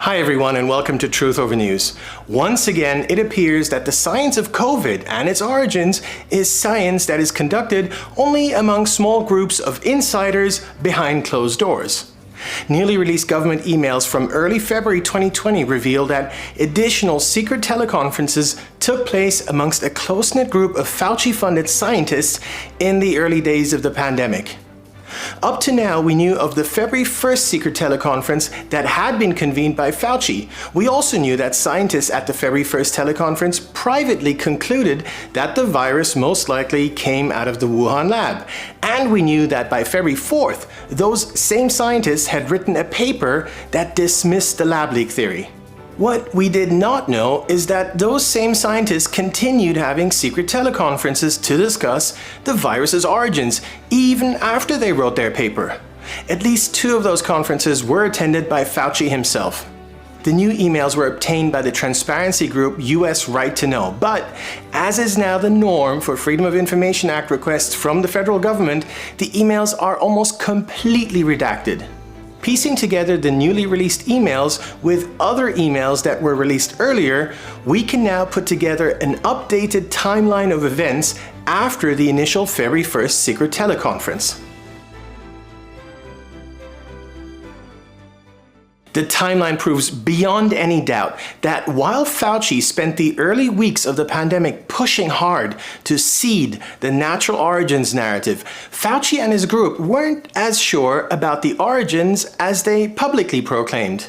Hi everyone and welcome to Truth Over News. Once again, it appears that the science of COVID and its origins is science that is conducted only among small groups of insiders behind closed doors. Newly released government emails from early February 2020 reveal that additional secret teleconferences took place amongst a close-knit group of Fauci-funded scientists in the early days of the pandemic. Up to now, we knew of the February 1st secret teleconference that had been convened by Fauci. We also knew that scientists at the February 1st teleconference privately concluded that the virus most likely came out of the Wuhan lab. And we knew that by February 4th, those same scientists had written a paper that dismissed the lab leak theory. What we did not know is that those same scientists continued having secret teleconferences to discuss the virus's origins, even after they wrote their paper. At least 2 of those conferences were attended by Fauci himself. The new emails were obtained by the transparency group US Right to Know, but as is now the norm for Freedom of Information Act requests from the federal government, the emails are almost completely redacted. Piecing together the newly released emails with other emails that were released earlier, we can now put together an updated timeline of events after the initial February 1st secret teleconference. The timeline proves beyond any doubt that while Fauci spent the early weeks of the pandemic pushing hard to seed the natural origins narrative, Fauci and his group weren't as sure about the origins as they publicly proclaimed.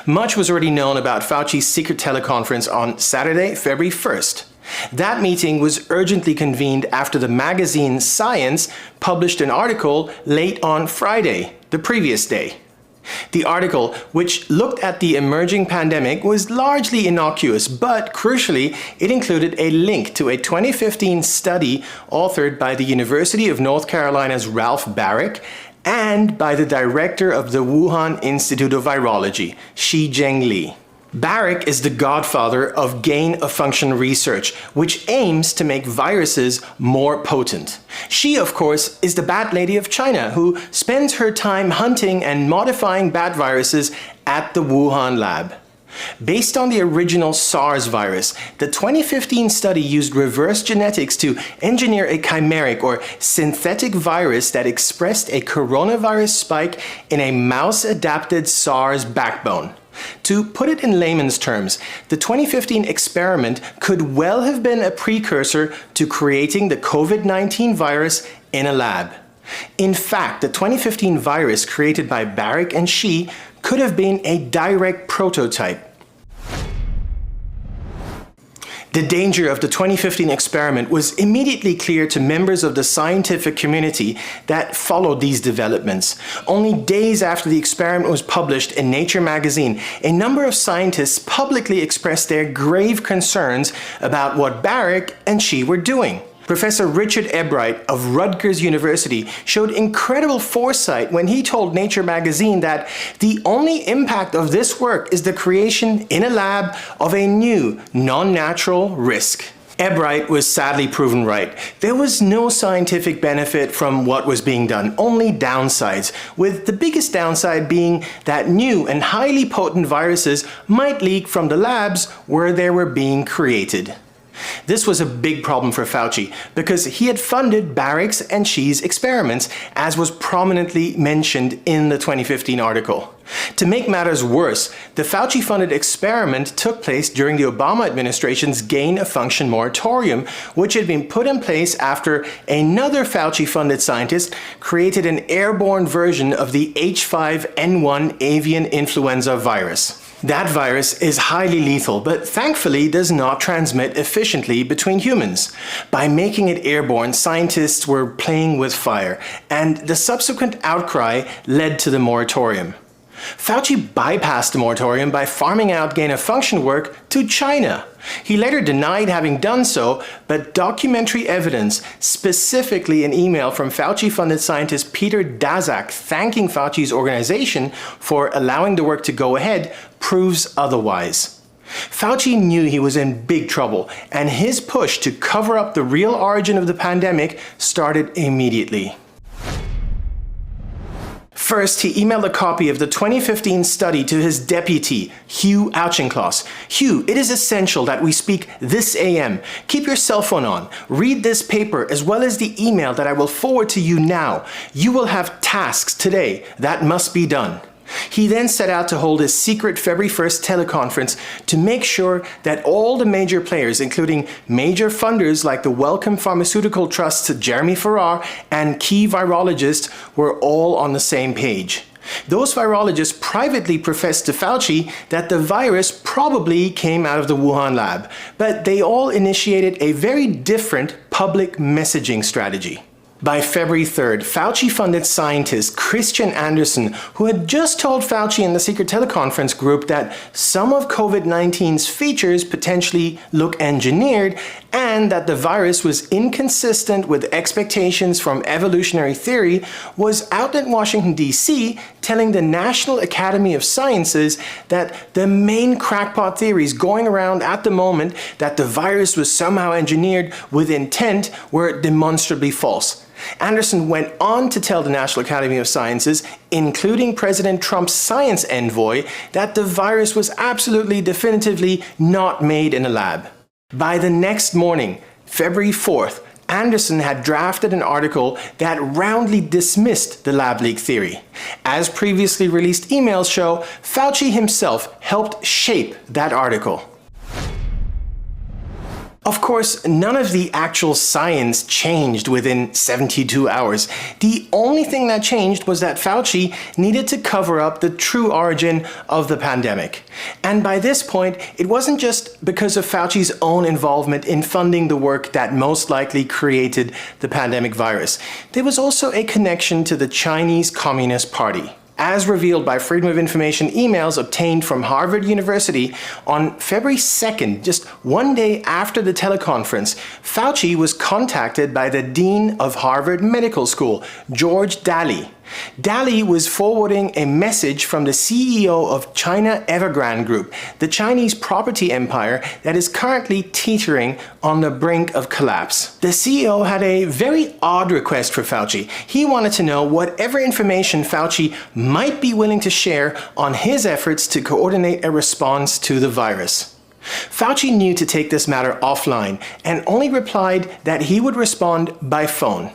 Much was already known about Fauci's secret teleconference on Saturday, February 1st. That meeting was urgently convened after the magazine Science published an article late on Friday, the previous day. The article, which looked at the emerging pandemic, was largely innocuous, but crucially, it included a link to a 2015 study authored by the University of North Carolina's Ralph Baric and by the director of the Wuhan Institute of Virology, Shizheng Li. Baric is the godfather of gain-of-function research, which aims to make viruses more potent. She, of course, is the Bat Lady of China, who spends her time hunting and modifying bat viruses at the Wuhan lab. Based on the original SARS virus, the 2015 study used reverse genetics to engineer a chimeric or synthetic virus that expressed a coronavirus spike in a mouse-adapted SARS backbone. To put it in layman's terms, the 2015 experiment could well have been a precursor to creating the COVID-19 virus in a lab. In fact, the 2015 virus created by Baric and Shi could have been a direct prototype. The danger of the 2015 experiment was immediately clear to members of the scientific community that followed these developments. Only days after the experiment was published in Nature magazine, a number of scientists publicly expressed their grave concerns about what Baric and Shi were doing. Professor Richard Ebright of Rutgers University showed incredible foresight when he told Nature magazine that the only impact of this work is the creation in a lab of a new, non-natural risk. Ebright was sadly proven right. There was no scientific benefit from what was being done, only downsides, with the biggest downside being that new and highly potent viruses might leak from the labs where they were being created. This was a big problem for Fauci because he had funded Baric's and Shi's experiments, as was prominently mentioned in the 2015 article. To make matters worse, the Fauci-funded experiment took place during the Obama administration's gain-of-function moratorium, which had been put in place after another Fauci-funded scientist created an airborne version of the H5N1 avian influenza virus. That virus is highly lethal, but thankfully does not transmit efficiently between humans. By making it airborne, scientists were playing with fire, and the subsequent outcry led to the moratorium. Fauci bypassed the moratorium by farming out gain-of-function work to China. He later denied having done so, but documentary evidence, specifically an email from Fauci-funded scientist Peter Daszak thanking Fauci's organization for allowing the work to go ahead, proves otherwise. Fauci knew he was in big trouble, and his push to cover up the real origin of the pandemic started immediately. First, he emailed a copy of the 2015 study to his deputy, Hugh Auchincloss. Hugh, it is essential that we speak this AM. Keep your cell phone on. Read this paper as well as the email that I will forward to you now. You will have tasks today that must be done. He then set out to hold his secret February 1st teleconference to make sure that all the major players, including major funders like the Wellcome Pharmaceutical Trust's Jeremy Farrar and key virologists, were all on the same page. Those virologists privately professed to Fauci that the virus probably came out of the Wuhan lab, but they all initiated a very different public messaging strategy. By February 3rd, Fauci-funded scientist Christian Andersen, who had just told Fauci in the secret teleconference group that some of COVID-19's features potentially look engineered and that the virus was inconsistent with expectations from evolutionary theory, was out in Washington, D.C. telling the National Academy of Sciences that the main crackpot theories going around at the moment, that the virus was somehow engineered with intent, were demonstrably false. Andersen went on to tell the National Academy of Sciences, including President Trump's science envoy, that the virus was absolutely definitively not made in a lab. By the next morning, February 4th, Andersen had drafted an article that roundly dismissed the lab leak theory. As previously released emails show, Fauci himself helped shape that article. Of course, none of the actual science changed within 72 hours. The only thing that changed was that Fauci needed to cover up the true origin of the pandemic. And by this point, it wasn't just because of Fauci's own involvement in funding the work that most likely created the pandemic virus. There was also a connection to the Chinese Communist Party. As revealed by Freedom of Information emails obtained from Harvard University, on February 2nd, just one day after the teleconference, Fauci was contacted by the Dean of Harvard Medical School, George Daly. Daly was forwarding a message from the CEO of China Evergrande Group, the Chinese property empire that is currently teetering on the brink of collapse. The CEO had a very odd request for Fauci. He wanted to know whatever information Fauci might be willing to share on his efforts to coordinate a response to the virus. Fauci knew to take this matter offline and only replied that he would respond by phone.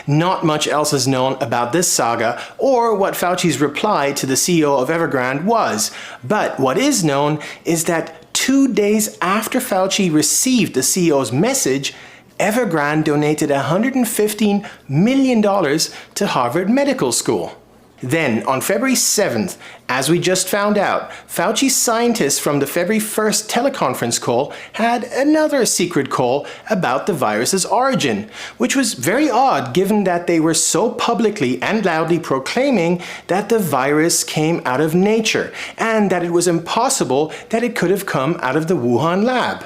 Not much else is known about this saga or what Fauci's reply to the CEO of Evergrande was, but what is known is that 2 days after Fauci received the CEO's message, Evergrande donated $115 million to Harvard Medical School. Then, on February 7th, as we just found out, Fauci's scientists from the February 1st teleconference call had another secret call about the virus's origin, which was very odd given that they were so publicly and loudly proclaiming that the virus came out of nature and that it was impossible that it could have come out of the Wuhan lab.